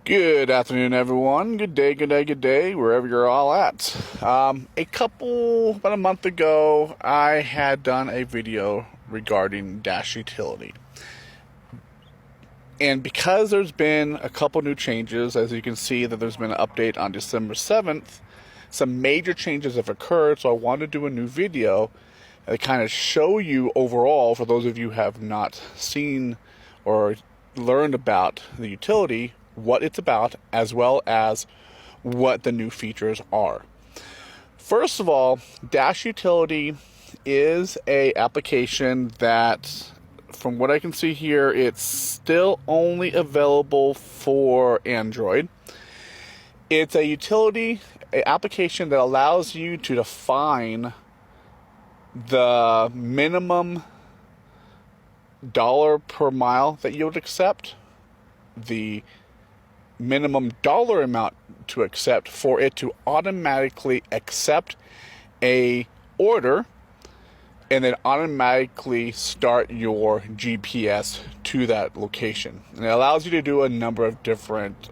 Good afternoon, everyone. Good day, wherever you're all at. About a month ago, I had done a video regarding Dash Utility. And because there's been a couple new changes, as you can see that there's been an update on December 7th, some major changes have occurred, so I wanted to do a new video to kind of show you overall, for those of you who have not seen or learned about the utility, what it's about, as well as what the new features are. First of all, Dash Utility is a application that, from what I can see here, it's still only available for Android. It's a utility, an application that allows you to define the minimum dollar per mile that you would accept, the minimum dollar amount to accept for it to automatically accept a order and then automatically start your GPS to that location. And it allows you to do a number of different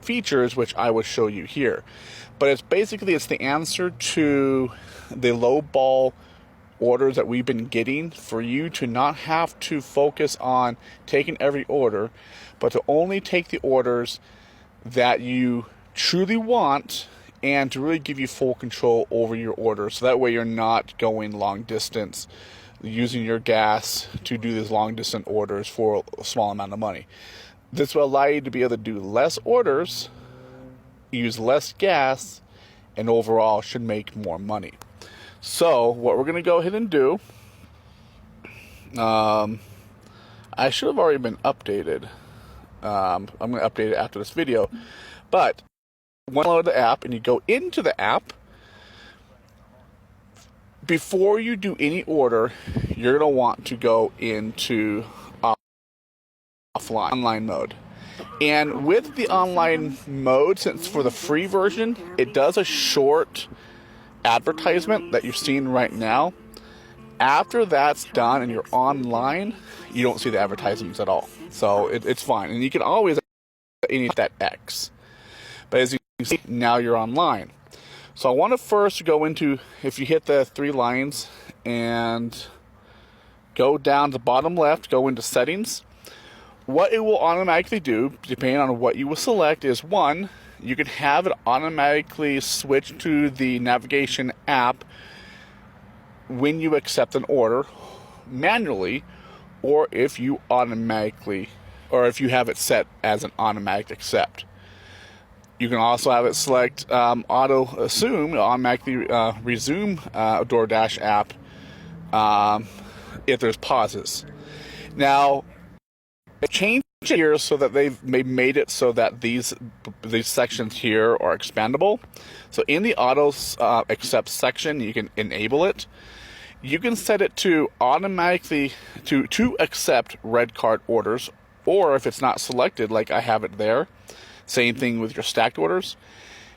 features, which I will show you here. But it's the answer to the low ball orders that we've been getting, for you to not have to focus on taking every order, but to only take the orders that you truly want, and to really give you full control over your order, so that way you're not going long distance using your gas to do these long distance orders for a small amount of money. This will allow you to be able to do less orders, use less gas, and overall should make more money. So what we're going to go ahead and do, I should have already been updated. I'm going to update it after this video. But when you download the app and you go into the app, before you do any order, you're going to want to go into online mode. And with the online mode, since for the free version, it does a short advertisement that you're seeing right now. After that's done and you're online, you don't see the advertisements at all. So it's fine. And you can always hit that X. But as you can see, now you're online. So I want to first go into, if you hit the three lines and go down to the bottom left, go into settings. What it will automatically do, depending on what you will select, is one, you can have it automatically switch to the navigation app when you accept an order manually, or if you have it set as an automatic accept. You can also have it select auto assume, automatically resume DoorDash app if there's pauses. Now, it changed here so that they've made it so that these sections here are expandable. So in the auto accept section, you can enable it. You can set it to automatically to accept red card orders, or if it's not selected, like I have it there, same thing with your stacked orders,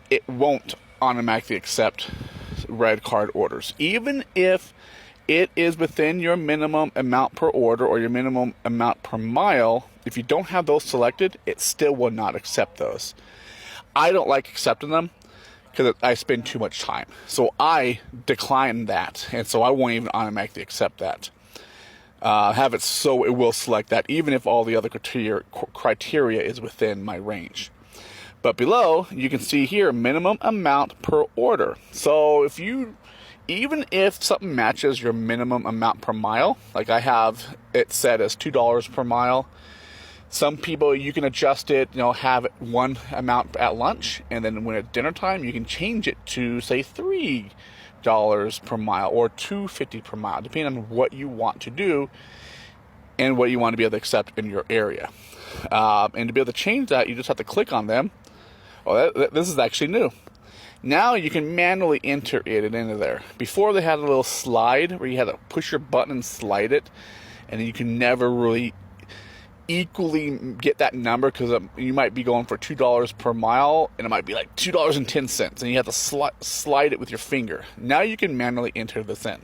it won't automatically accept red card orders. Even if it is within your minimum amount per order or your minimum amount per mile, if you don't have those selected, it still will not accept those. I don't like accepting them because I spend too much time. So I decline that, and so I won't even automatically accept that. Have it so it will select that, even if all the other criteria is within my range. But below, you can see here, minimum amount per order. So even if something matches your minimum amount per mile, like I have it set as $2 per mile, some people, you can adjust it, have one amount at lunch, and then when it's dinner time, you can change it to, say, $3 per mile or $2.50 per mile, depending on what you want to do and what you want to be able to accept in your area. And to be able to change that, you just have to click on them. Oh, this is actually new. Now you can manually enter it into there. Before, they had a little slide where you had to push your button and slide it, and you can never really equally get that number, because you might be going for $2 per mile and it might be like $2.10, and you have to slide it with your finger. Now you can manually enter this in,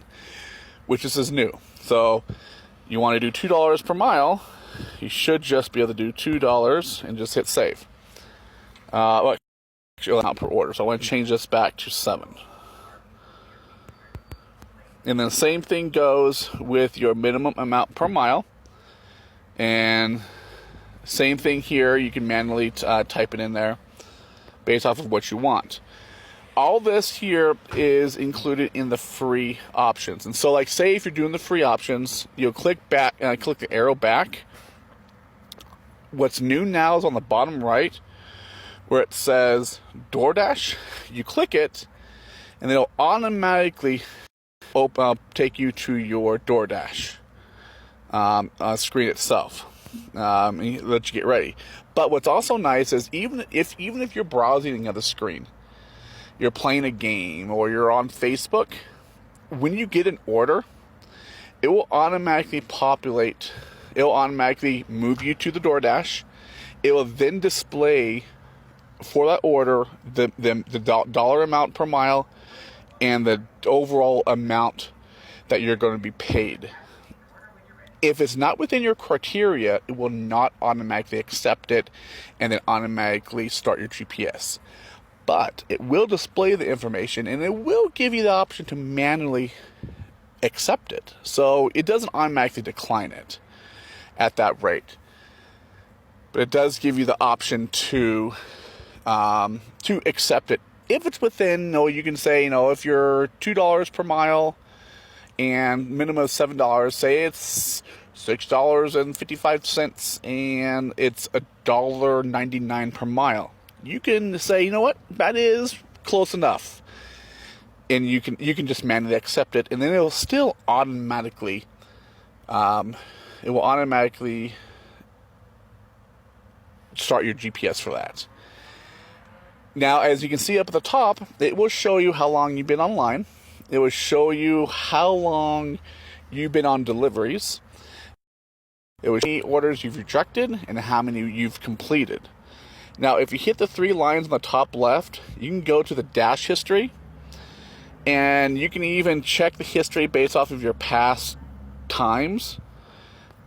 which is new. So you want to do $2 per mile, you should just be able to do $2 and just hit save. Well, actually, amount per order. So I want to change this back to 7. And then same thing goes with your minimum amount per mile. And same thing here. You can manually type it in there based off of what you want. All this here is included in the free options. And so, like, say if you're doing the free options, you'll click back, click the arrow back. What's new now is on the bottom right where it says DoorDash. You click it, and it'll automatically take you to your DoorDash screen itself. Let you get ready. But what's also nice is even if you're browsing another screen, you're playing a game or you're on Facebook, when you get an order, it will automatically populate. It will automatically move you to the DoorDash. It will then display for that order the dollar amount per mile and the overall amount that you're going to be paid. If it's not within your criteria, it will not automatically accept it and then automatically start your GPS. But it will display the information and it will give you the option to manually accept it. So it doesn't automatically decline it at that rate. But it does give you the option to accept it. If it's within, you can say, if you're $2 per mile and minimum of $7, say it's $6.55 and it's $1.99 per mile. You can say, you know what, that is close enough. And you can just manually accept it, and then it will still automatically start your GPS for that. Now, as you can see up at the top, it will show you how long you've been online. It will show you how long you've been on deliveries. It will show you how many orders you've rejected and how many you've completed. Now, if you hit the 3 lines on the top left, you can go to the dash history, and you can even check the history based off of your past times,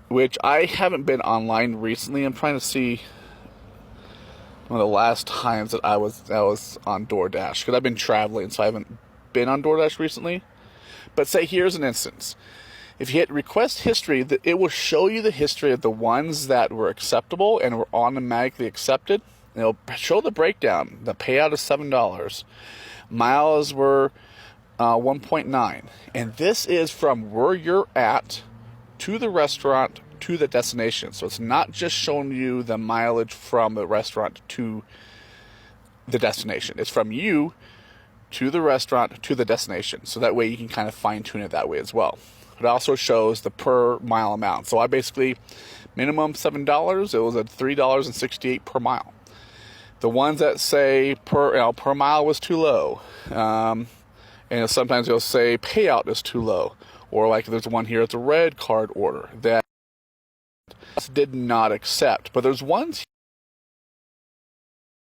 which I haven't been online recently. I'm trying to see one of the last times that I was on DoorDash, because I've been traveling, so I haven't been on DoorDash recently. But say here's an instance. If you hit request history, it will show you the history of the ones that were acceptable and were automatically accepted. And it'll show the breakdown. The payout is $7. Miles were 1.9. And this is from where you're at to the restaurant to the destination. So it's not just showing you the mileage from the restaurant to the destination. It's from you to the restaurant to the destination. So that way you can kind of fine tune it that way as well. It also shows the per mile amount. So I basically, minimum $7, it was at $3.68 per mile. The ones that say per mile was too low, and sometimes they'll say payout is too low, or like there's one here, it's a red card order that did not accept. But there's ones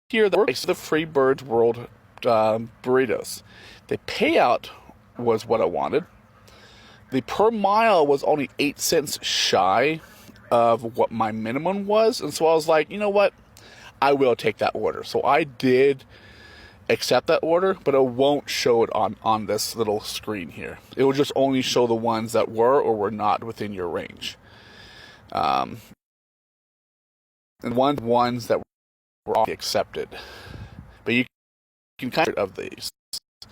here that were the Free Birds World burritos. The payout was what I wanted. The per mile was only 8 cents shy of what my minimum was, and so I was like, you know what? I will take that order. So I did accept that order, but it won't show it on this little screen here. It will just only show the ones that were or were not within your range. And ones that were already accepted. But you can kind of these.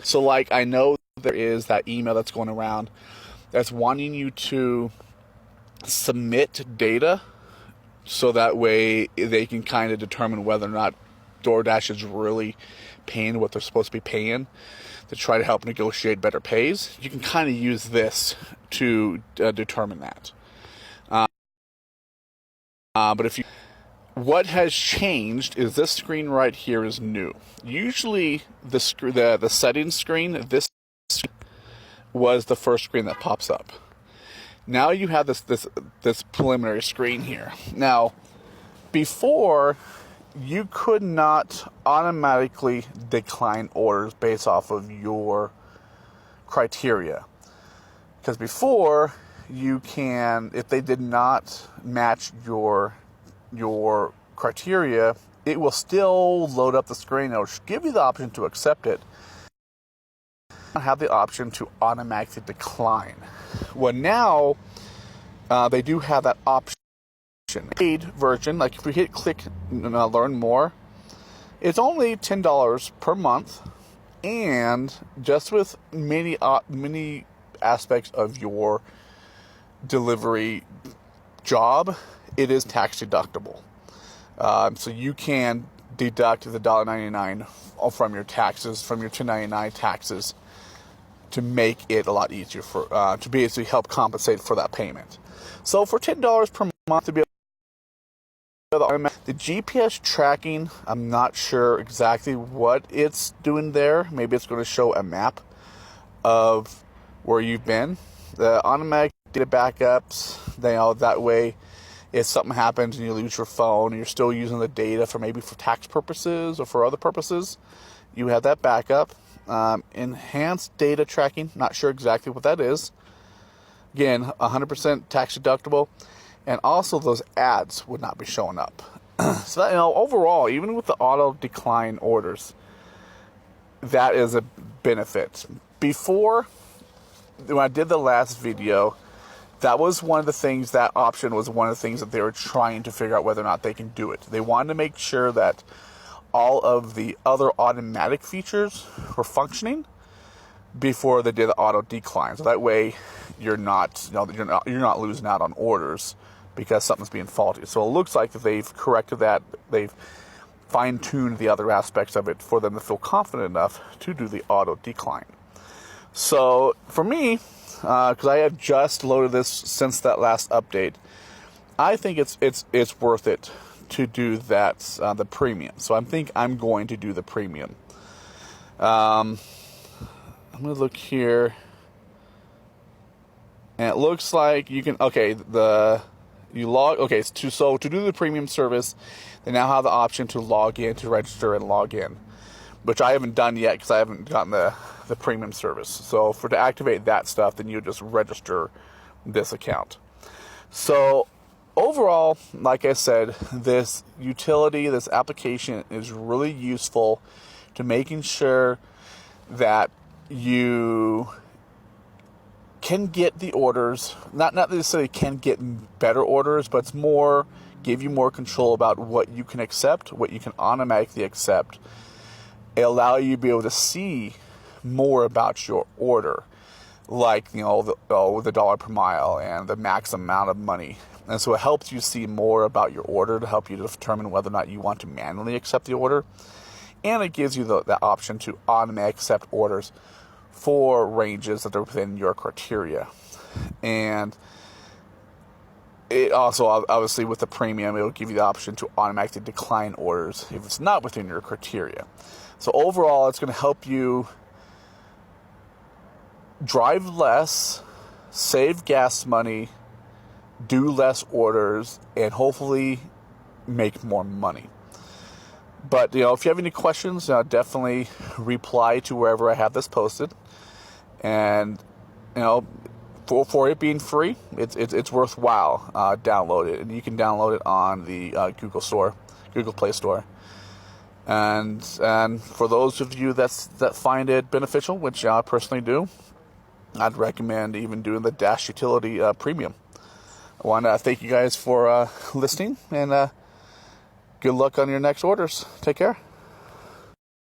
So like I know there is that email that's going around that's wanting you to submit data, so that way they can kind of determine whether or not DoorDash is really paying what they're supposed to be paying to try to help negotiate better pays. You can kind of use this to determine that. But what has changed is this screen right here is new. Usually the settings screen, this was the first screen that pops up. Now you have this preliminary screen here. Now, before, you could not automatically decline orders based off of your criteria. Because before, you can, if they did not match your criteria, it will still load up the screen. It'll give you the option to accept it. Have the option to automatically decline. Well, now they do have that option. Paid version, like if we hit click learn more, it's only $10 per month, and just with many aspects of your delivery job, it is tax deductible. So you can deduct the $1.99 from your taxes, from your 1099 taxes, to make it a lot easier for to basically help compensate for that payment. So for $10 per month to be able the GPS tracking, I'm not sure exactly what it's doing there. Maybe it's going to show a map of where you've been. The automatic data backups, that way if something happens and you lose your phone and you're still using the data for maybe for tax purposes or for other purposes, you have that backup. Enhanced data tracking, not sure exactly what that is. Again, 100% tax deductible. And also those ads would not be showing up. So that, overall, even with the auto decline orders, that is a benefit. Before, when I did the last video, that was one of the things, that option was one of the things that they were trying to figure out whether or not they can do it. They wanted to make sure that all of the other automatic features were functioning before they did the auto decline. So that way you're not losing out on orders because something's being faulty. So it looks like that they've corrected that. They've fine-tuned the other aspects of it for them to feel confident enough to do the auto decline. So for me, because I have just loaded this since that last update, I think it's worth it to do that, the premium. So I think I'm going to do the premium. I'm going to look here, and it looks like you can. Okay, so to do the premium service, they now have the option to log in, to register and log in, which I haven't done yet because I haven't gotten the premium service. So to activate that stuff, then you just register this account. So overall, like I said, this utility, this application is really useful to making sure that you can get the orders, not necessarily can get better orders, but it's more, give you more control about what you can accept, what you can automatically accept. It allow you to be able to see more about your order, like, the dollar per mile and the max amount of money. And so it helps you see more about your order to help you to determine whether or not you want to manually accept the order. And it gives you the option to automatically accept orders for ranges that are within your criteria. And it also, obviously, with the premium, it will give you the option to automatically decline orders if it's not within your criteria. So overall, it's going to help you drive less, save gas money, do less orders, and hopefully make more money. But, if you have any questions, definitely reply to wherever I have this posted. And, for it being free, it's worthwhile. Download it. And you can download it on the Google Play Store. And for those of you that find it beneficial, which I personally do, I'd recommend even doing the Dash Utility Premium. I want to thank you guys for listening, and good luck on your next orders. Take care.